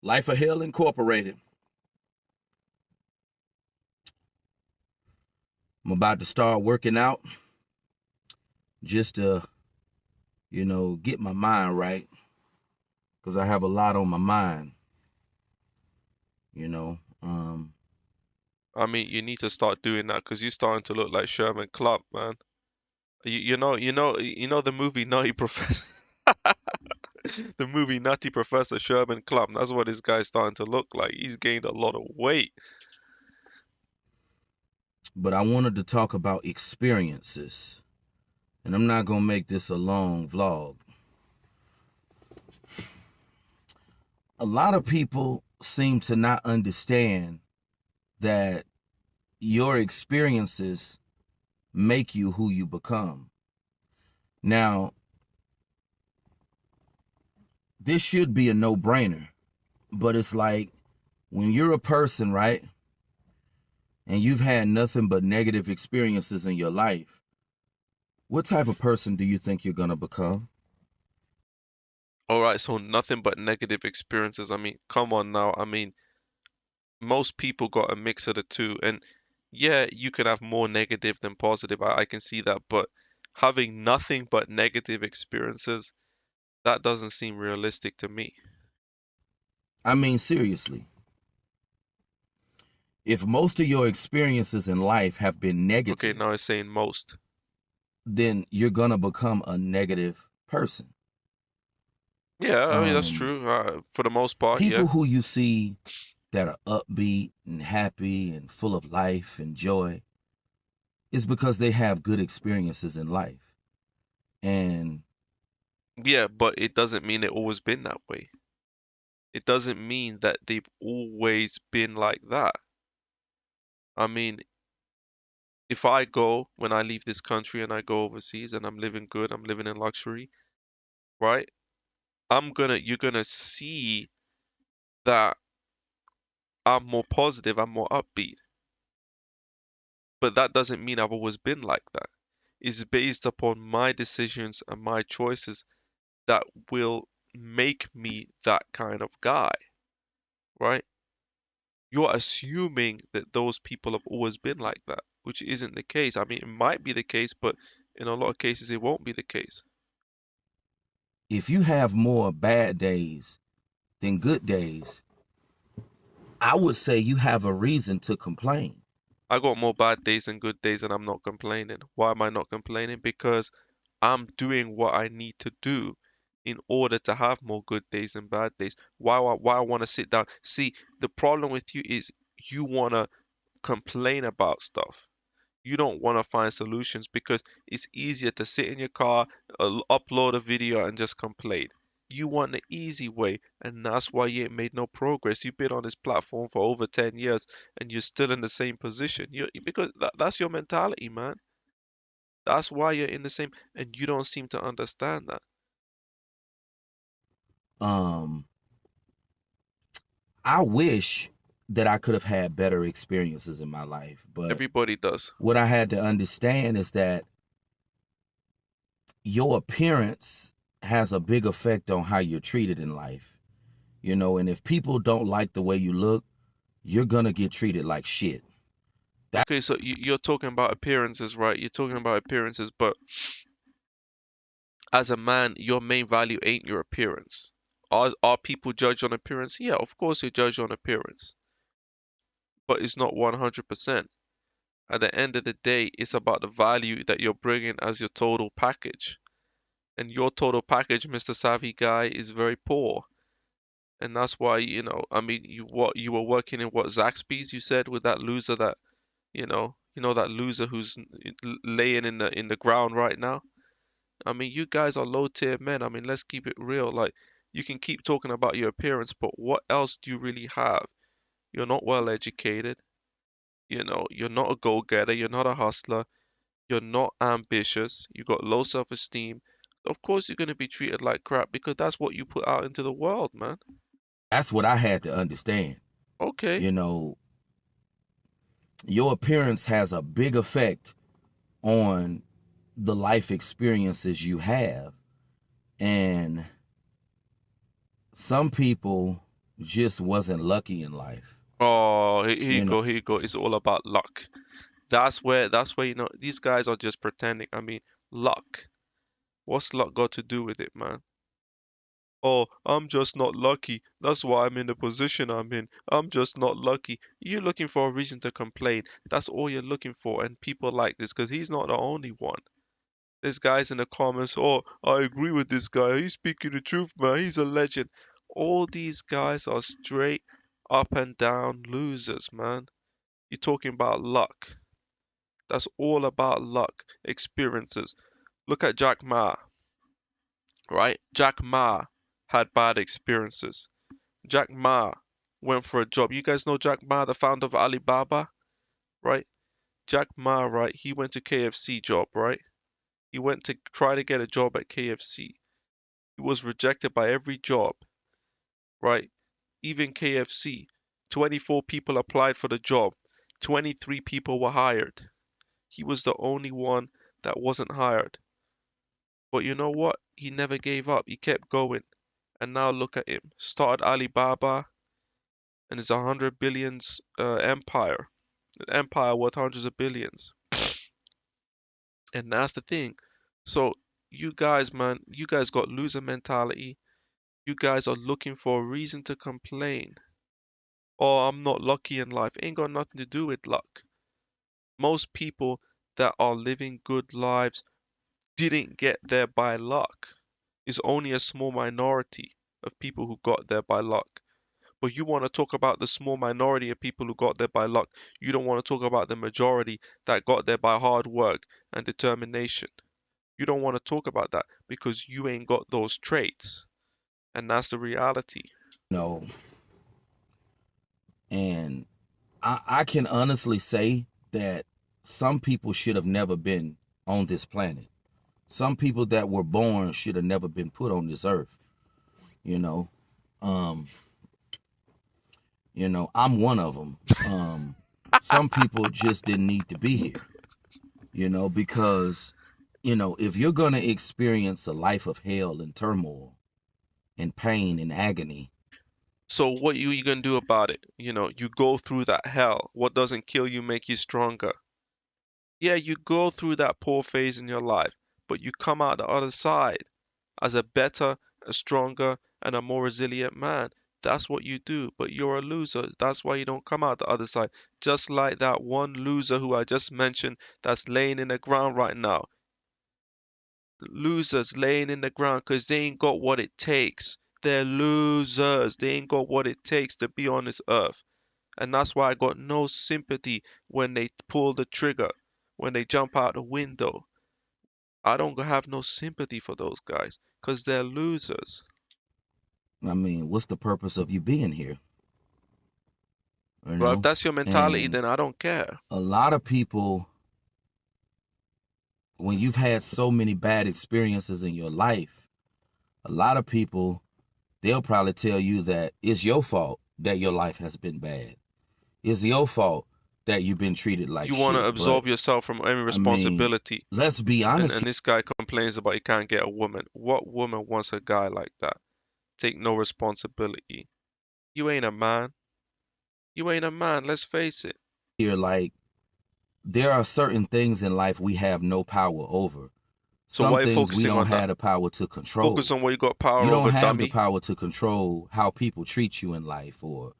Life of Hell Incorporated. I'm about to start working out just to, get my mind right because I have a lot on my mind, you know. I mean, you need to start doing that because you're starting to look like Sherman Club, man. You know the movie Nutty Professor, the movie Nutty Professor Sherman Club. That's what this guy's starting to look like. He's gained a lot of weight. But I wanted to talk about experiences, and I'm not going to make this a long vlog. A lot of people seem to not understand that your experiences make you who you become. Now, this should be a no-brainer, but it's like when you're a person, right, and you've had nothing but negative experiences in your life, what type of person do you think you're going to become? All right, so nothing but negative experiences. I mean, come on now. I mean, most people got a mix of the two, and yeah, you can have more negative than positive. I can see that, but having nothing but negative experiences, that doesn't seem realistic to me. I mean, seriously, if most of your experiences in life have been Okay, now negative, it's saying most. then you're going to become a negative person. Yeah, I mean that's Um, true. For the most part, yeah. People who you see that are upbeat and happy and full of life and joy is because they have good experiences in life. And Yeah, but it doesn't mean it always been that way. It doesn't mean that they've always been like that. I mean, if I go when I leave this country and I go overseas and I'm living good, I'm living in luxury, right? You're gonna see that I'm more positive, I'm more upbeat. But that doesn't mean I've always been like that. It's based upon my decisions and my choices that will make me that kind of guy, right? You're assuming that those people have always been like that, which isn't the case. I mean, it might be the case, but in a lot of cases, it won't be the case. if you have more bad days than good days, I would say you have a reason to complain. I got more bad days than good days, and I'm not complaining. Why am I not complaining? Because I'm doing what I need to do in order to have more good days and bad days. Why I want to sit down? See, the problem with you is you want to complain about stuff. You don't want to find solutions because it's easier to sit in your car, upload a video, and just complain. You want the easy way, and that's why you ain't made no progress. You've been on this platform for over 10 years and you're still in the same position. Because that's your mentality, man. That's why you're in the same, and you don't seem to understand that. Um, I wish that I could have had better experiences in my life, but Everybody does. what I had to understand is that your appearance has a big effect on how you're treated in life. And if people don't like the way you look, you're gonna get treated like shit. That Okay, so you're talking about appearances, right? You're talking about appearances, but as a man, your main value ain't your appearance. Are people judged on appearance? Yeah, of course you judge on appearance, but it's not 100%. At the end of the day, it's about the value that you're bringing as your total package. And your total package, Mr. Savvy Guy, is very poor. And that's why, I mean, you were working in what Zaxby's, you said, with that loser that, that loser who's laying in the ground right now. I mean, you guys are low tier men. I mean, let's keep it real. Like, you can keep talking about your appearance, but what else do you really have? You're not well educated. You're not a go-getter. You're not a hustler. You're not ambitious. You got low self-esteem. Of course, you're going to be treated like crap because that's what you put out into the world, man. that's what I had to understand. Okay. You know, your appearance has a big effect on the life experiences you have. And some people just wasn't lucky in life. Oh, here you You know, go, here you go. It's all about luck. That's where these guys are just pretending. I mean, luck. What's luck got to do with it, man? Oh, I'm just not lucky. That's why I'm in the position I'm in. I'm just not lucky. You're looking for a reason to complain. That's all you're looking for. And people like this because he's not the only one. There's guys in the comments, oh, I agree with this guy. He's speaking the truth, man. He's a legend. All these guys are straight up and down losers, man. You're talking about luck. That's all about luck, experiences. Look at Jack Ma, right? Jack Ma had bad experiences. Jack Ma went for a job. You guys know Jack Ma, the founder of Alibaba, right? Jack Ma, right? He went to KFC job, right? He went to try to get a job at KFC. He was rejected by every job, right? Even KFC. 24 people applied for the job. 23 people were hired. He was the only one that wasn't hired. But you know what? He never gave up. He kept going. And now look at him. Started Alibaba and it's 100 billions empire. An empire worth hundreds of billions. And that's the thing. So you guys, man, you guys got loser mentality. You guys are looking for a reason to complain. Oh, I'm not lucky in life. Ain't got nothing to do with luck. Most people that are living good lives didn't get there by luck. It's only a small minority of people who got there by luck. But you want to talk about the small minority of people who got there by luck. You don't want to talk about the majority that got there by hard work and determination. You don't want to talk about that because you ain't got those traits. And that's the reality. know, and I can honestly say that some people should have never been on this planet. Some people that were born should have never been put on this earth. You know, um, I'm one of them. Some people just didn't need to be here. Because if you're gonna experience a life of hell and turmoil and pain and agony, So what you gonna do about it? You go through that hell. What doesn't kill you make you stronger. Yeah, you go through that poor phase in your life, but you come out the other side as a better, a stronger, and a more resilient man. That's what you do, but you're a loser. That's why you don't come out the other side. Just like that one loser who I just mentioned that's laying in the ground right now. Losers laying in the ground because they ain't got what it takes. They're losers. They ain't got what it takes to be on this earth. And that's why I got no sympathy when they pull the trigger, when they jump out the window. I don't have no sympathy for those guys because they're losers. I mean, what's the purpose of you being here? You Well, if know, that's your mentality, and then I don't care. a lot of people, when you've had so many bad experiences in your life, a lot of people, they'll probably tell you that it's your fault that your life has been bad. It's your fault that you've been treated like You want to shit. But absolve yourself from any I mean, responsibility. let's be And, honest and this guy complains about he can't get a woman. What woman wants a guy like that? Take no responsibility. You ain't a man. You ain't a man, let's face it. here. Like, there are certain things in life we have no power over. So Some why are you things we focusing don't on that? have the power to Focus control. on what you got You power don't over, have the dummy. power to control how people treat you in life, or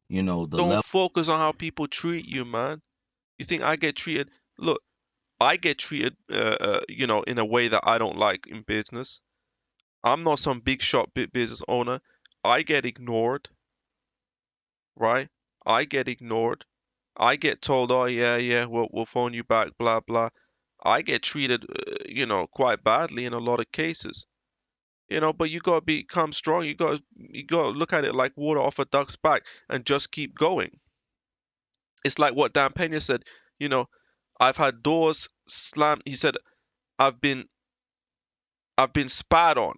the Don't level. focus on how people treat you, man. You think I get treated? Look, I get treated, in a way that I don't like in business. I'm not some big shot business owner. I get ignored, right? I get ignored. I get told, oh yeah, yeah, we'll phone you back, blah blah. I get treated, quite badly in a lot of cases. But you gotta become strong. You gotta look at it like water off a duck's back and just keep going. It's like what Dan Pena said. You know, I've had doors slammed. He said, I've been I've been spat on.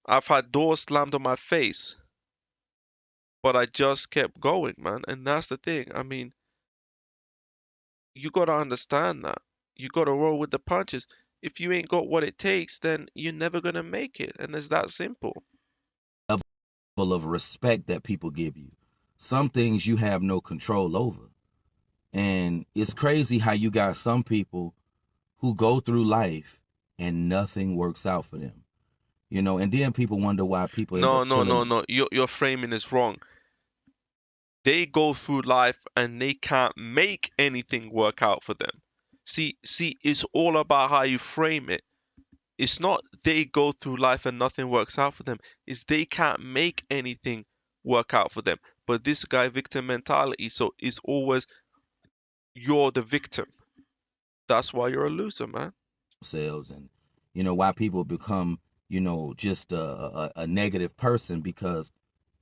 I've had doors slammed on my face, but I just kept going, man. And that's the thing. I mean, you gotta understand that. You gotta roll with the punches. If you ain't got what it takes, then you're never gonna make it. And it's that simple. of respect that people give you. Some things you have no control over. And it's crazy how you got some people who go through life and nothing works out for them. And then people wonder why people end No, up no, killing no, themselves. no. Your framing is wrong. They go through life and they can't make anything work out for them. See, it's all about how you frame it. It's not they go through life and nothing works out for them. It's they can't make anything work out for them. But this guy, victim mentality, so it's always you're the victim. That's why you're a loser, man. And why people become just a negative person, because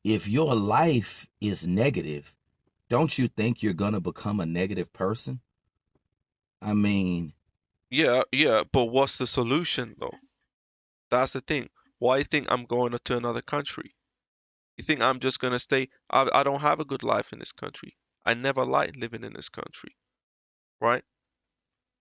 if your life is negative, don't you think you're gonna become a negative person? I mean, Yeah, yeah, but what's the solution though? That's the thing. Why you think I'm going to another country? You think I'm just gonna stay? I don't have a good life in this country. I never liked living in this country, right?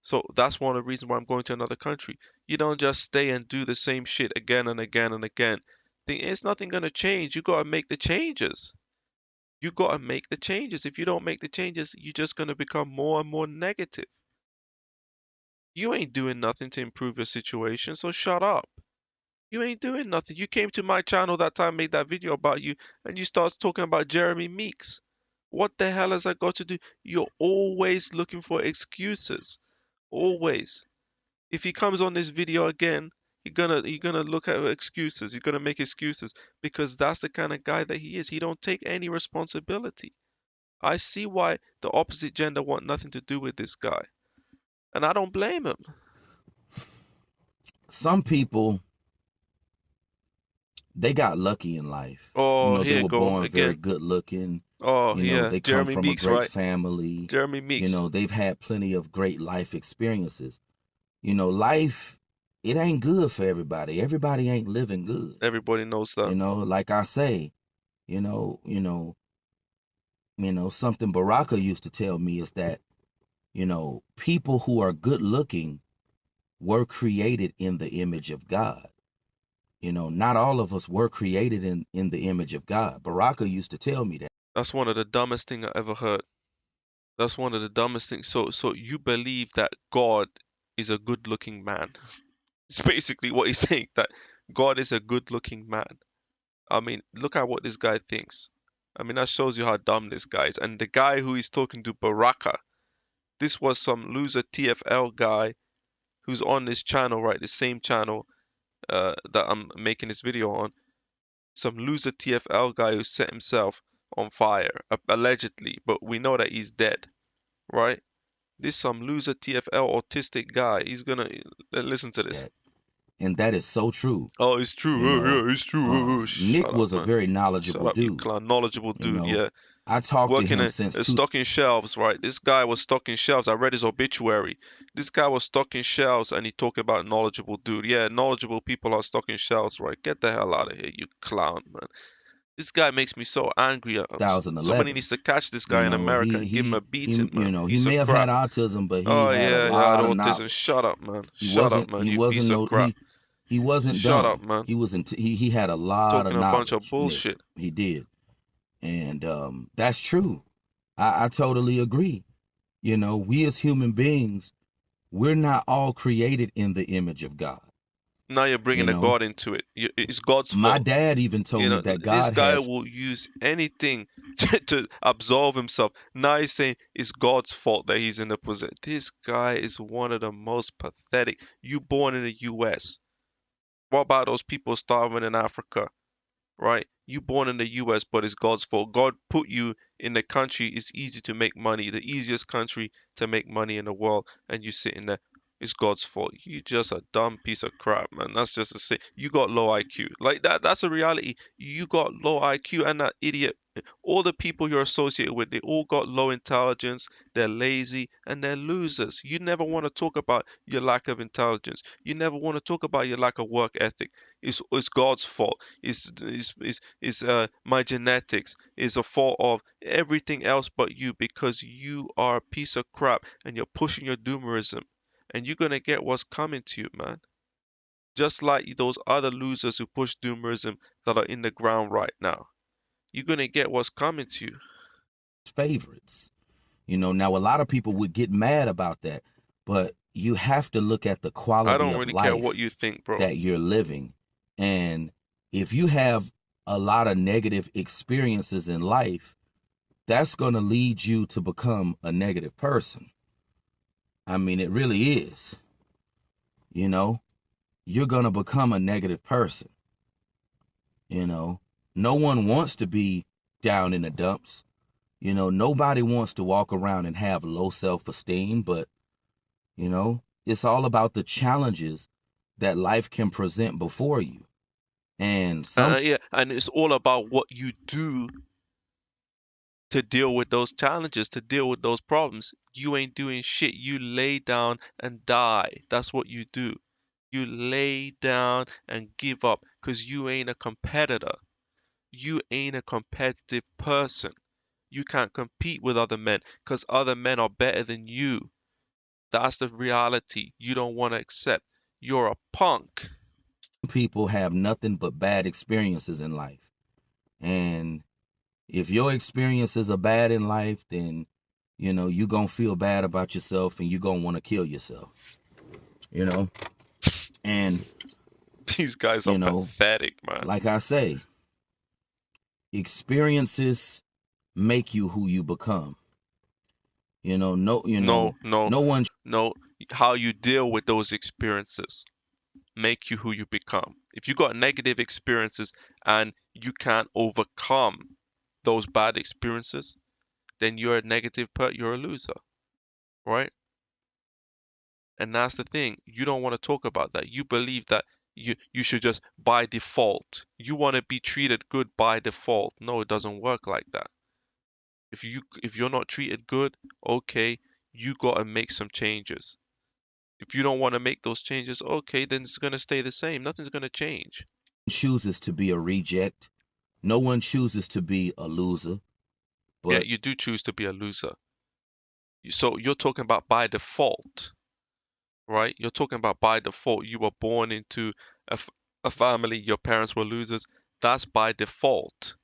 So that's one of the reasons why I'm going to another country. You don't just stay and do the same shit again and again and again. Think it's nothing gonna change. You gotta make the changes. You gotta make the changes. If you don't make the changes, you're just gonna become more and more negative. You ain't doing nothing to improve your situation, so shut up. You ain't doing nothing. You came to my channel that time, made that video about you, and you start talking about Jeremy Meeks. What the hell has I got to do? You're always looking for excuses. Always. If he comes on this video again, you're gonna look at excuses. You're gonna make excuses because that's the kind of guy that he is. He don't take any responsibility. I see why the opposite gender want nothing to do with this guy, and I don't blame him. some people, they got lucky in life. Oh, They here you were go born very again. good looking. Oh yeah, They come Jeremy from a Meeks, great right? family. Jeremy Meeks. They've had plenty of great life experiences. Life, it ain't good for everybody. Everybody ain't living good. Everybody knows that. Like I say, something Baraka used to tell me is that, people who are good looking were created in the image of God. Not all of us were created in the image of God. Baraka used to tell me that. That's one of the dumbest thing I ever heard. That's one of the dumbest things. So you believe that God is a good-looking man. It's basically what he's saying, that God is a good-looking man. I mean, look at what this guy thinks. I mean, that shows you how dumb this guy is. And the guy who is talking to Baraka, this was some loser TFL guy who's on this channel, right? The same channel that I'm making this video on. Some loser TFL guy who set himself on fire, allegedly, but we know that he's dead, right? This some loser TFL autistic guy. He's gonna listen to this. And that is so true. Oh, it's true. Oh, yeah, it's true. Nick Shut up, was a man. very Shut knowledgeable up, you dude. clown. Knowledgeable dude. Yeah. I talked to Working him at since stocking shelves, right? This guy was stocking shelves. I read his obituary. This guy was stocking shelves and he talked about knowledgeable dude. Yeah, knowledgeable people are stocking shelves, right? Get the hell out of here, you clown, man. This guy makes me so angry. Somebody 2011. needs to catch this guy in America and give him a beating, man. He Piece may of have had crap. autism, but he Oh had a yeah, yeah, I had lot of autism. knowledge. Shut up, man. Shut up, man. You piece of crap. He wasn't Shut up, dumb. man. He had a lot of Talking a bunch of knowledge, Nick. bullshit. He did. And that's true. I totally agree. We as human beings, we're not all created in the image of God. Now you're bringing You the know, God into it. It's God's my fault. dad even You told me know, that this God guy has will use anything to absolve himself. Now he's saying it's God's fault that he's in the position. This guy is one of the most pathetic. You born in the US. What about those people starving in Africa? Right? You born in the US, but it's God's fault. God put you in the country. It's easy to make money, the easiest country to make money in the world, and you sitting there. It's God's fault. You just a dumb piece of crap, man. That's just a say. You got low IQ. Like that. That's a reality. You got low IQ, and that idiot. All the people you're associated with, they all got low intelligence. They're lazy and they're losers. You never want to talk about your lack of intelligence. You never want to talk about your lack of work ethic. It's God's fault. It's my genetics. It's a fault of everything else but you, because you are a piece of crap and you're pushing your doomerism, and you're gonna get what's coming to you, man. Just like those other losers who push doomerism that are in the ground right now. You're gonna get what's coming to you. Favorites. Now a lot of people would get mad about that, but you have to look at the I quality don't of really care what life you think, bro. that you're living. And if you have a lot of negative experiences in life, that's going to lead you to become a negative person. I mean, it really is. You know, you're going to become a negative person. No one wants to be down in the dumps. Nobody wants to walk around and have low self-esteem, but, it's all about the challenges that life can present before you. And some Yeah, and it's all about what you do to deal with those challenges, to deal with those problems. You ain't doing shit. You lay down and die. That's what you do. You lay down and give up because you ain't a competitor. You ain't a competitive person. You can't compete with other men because other men are better than you. That's the reality you don't want to accept. You're a punk. people have nothing but bad experiences in life. And if your experiences are bad in life, then, you're going to feel bad about yourself and you're going to want to kill yourself, you know? And, These guys are you know, pathetic, man. like I say, experiences make you who you become. No, no, No one no. How you deal with those experiences make you who you become. If you got negative experiences and you can't overcome those bad experiences, then you're a you're a loser, right? And that's the thing. You don't want to talk about that. You believe that you should just by default. You want to be treated good by default. No, it doesn't work like that. If you're not treated good, okay, you got to make some changes. If you don't want to make those changes, okay, then it's going to stay the same. Nothing's going to change. chooses to be a reject. No one chooses to be a loser, Yeah, but you do choose to be a loser. So you're talking about by default, right? You're talking about by default. You were born into a, f- a family, your parents were losers. That's by default.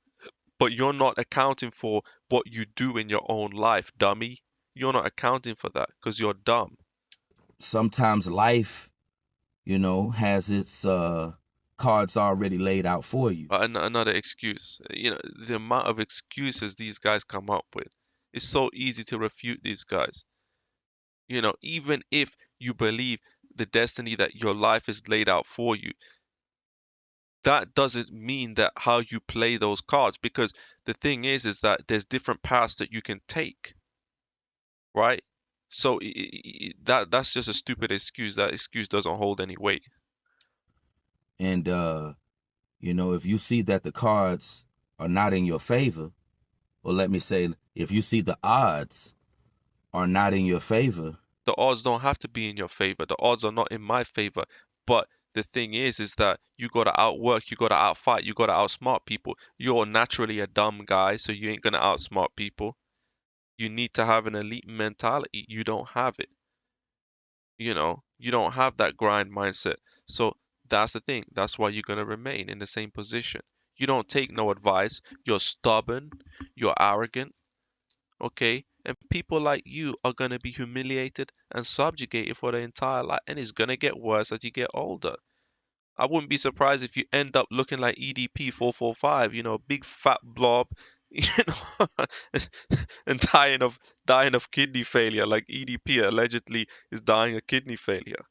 But you're not accounting for what you do in your own life, dummy. You're not accounting for that because you're dumb. sometimes life, has its cards already laid out for you. Another excuse. The amount of excuses these guys come up with. It's so easy to refute these guys. Even if you believe the destiny that your life is laid out for you, that doesn't mean that how you play those cards, because the thing is that there's different paths that you can take, right? So that's just a stupid excuse. That excuse doesn't hold any weight. And if you see that the cards are not in your favor, or let me say, if you see the odds are not in your favor, The odds don't have to be in your favor. The odds are not in my favor. But the thing is that you gotta outwork, you gotta outfight, you gotta outsmart people. You're naturally a dumb guy, so you ain't gonna outsmart people. You need to have an elite mentality. You don't have it. You don't have that grind mindset. So that's the thing. That's why you're gonna remain in the same position. You don't take no advice. You're stubborn. You're arrogant. Okay? And people like you are gonna be humiliated and subjugated for their entire life, and it's gonna get worse as you get older. I wouldn't be surprised if you end up looking like EDP 445, big fat blob, you know, and dying of kidney failure, like EDP allegedly is dying of kidney failure.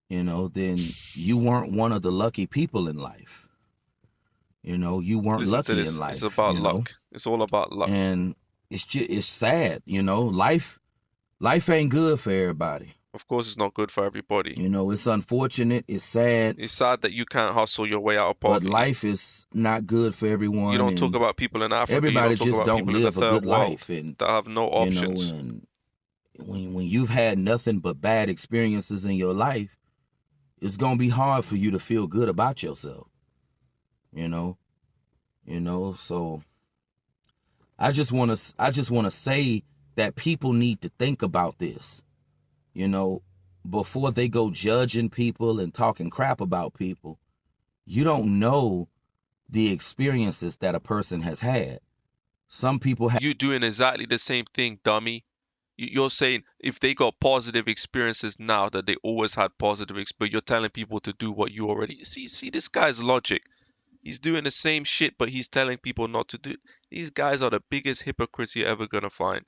then you weren't one of the lucky people in life. You weren't Listen to lucky in this. It's life, about luck. It's all about luck. and it's sad, life ain't good for everybody. Of course, it's not good for everybody. It's unfortunate, it's sad, It's sad that you can't hustle your way out of but poverty. life is not good for You everyone, don't talk and about people in Africa. You everybody don't talk just about don't people in the live a third good world life. And that have no options. and when you've had nothing but bad experiences in your life, it's gonna be hard for you to feel good about yourself. You know, So I just want to say that people need to think about this. You know, before they go judging people and talking crap about people, you don't know the experiences that a person has had. Some people have You doing exactly the same thing, dummy. You're saying if they got positive experiences now that they always had positive but you're telling people to do what you already see this guy's logic. He's doing the same shit, but he's telling people not to do. These guys are the biggest hypocrites you're ever gonna find.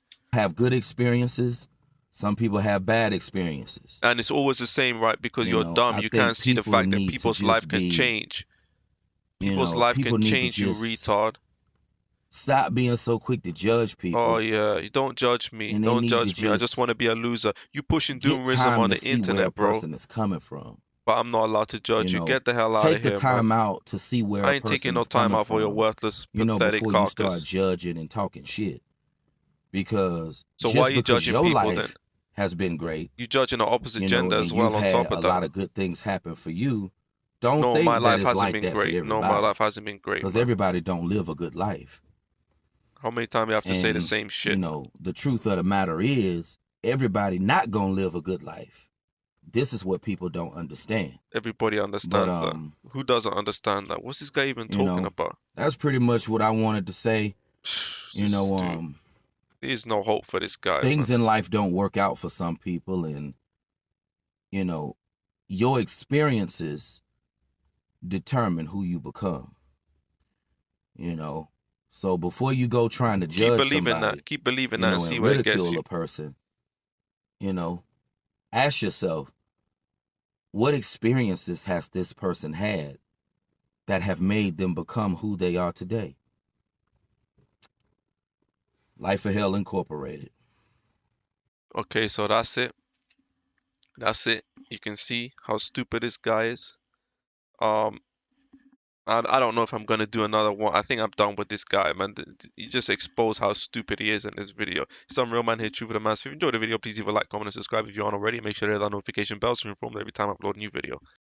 good experiences. Some people have bad experiences. And it's always the same, right? Because You you're know, dumb. I You think can't see the people fact that need to people's just life can be, change. People's life people can need to change, you just retard. stop being so quick to judge Oh people, yeah, you don't judge me. and they Don't need to judge me. I just just want to be a loser. You pushing get doomerism time on to the see where a internet, bro. person is coming from. But I'm not allowed to You judge you. know, Get the hell out of take the here, man. time out to see where I a ain't taking person no is time coming out for your from, worthless, pathetic before you start carcass. judging and talking shit. Because So why are just you because judging your people then? life has been great, You judging the opposite gender and as well you've on had top a of that. lot of good things happen for you, don't No, my think that life it's hasn't like been that for great. No, my everybody. life hasn't been great, Because man. everybody don't live a good life. How many times you have to say the And, same shit? the truth of the matter is, everybody not gonna live a good life. This is what people don't understand. Everybody But understands that. Who doesn't understand that? What's this guy even talking about? that's pretty much what I wanted to say. You This know, dude. There's no hope for this guy, man. things in life don't work out for some people, and you know, your experiences determine who you become. You know, so before you go trying to Keep judge believing that. somebody, Keep believing that and see and where it gets ridicule you. a person, you know, ask yourself, what experiences has this person had that have made them become who they are today? Life of Hell Incorporated. Okay, so that's it. That's it. You can see how stupid this guy is. Um, I don't know if I'm gonna do another one. I think I'm done with this guy, man. He just exposed how stupid he is in this video. Some real man here, true for the mass. If you enjoyed the video, please leave a like, comment, and subscribe if you aren't already. Make sure to hit that notification bell so you're informed every time I upload a new video.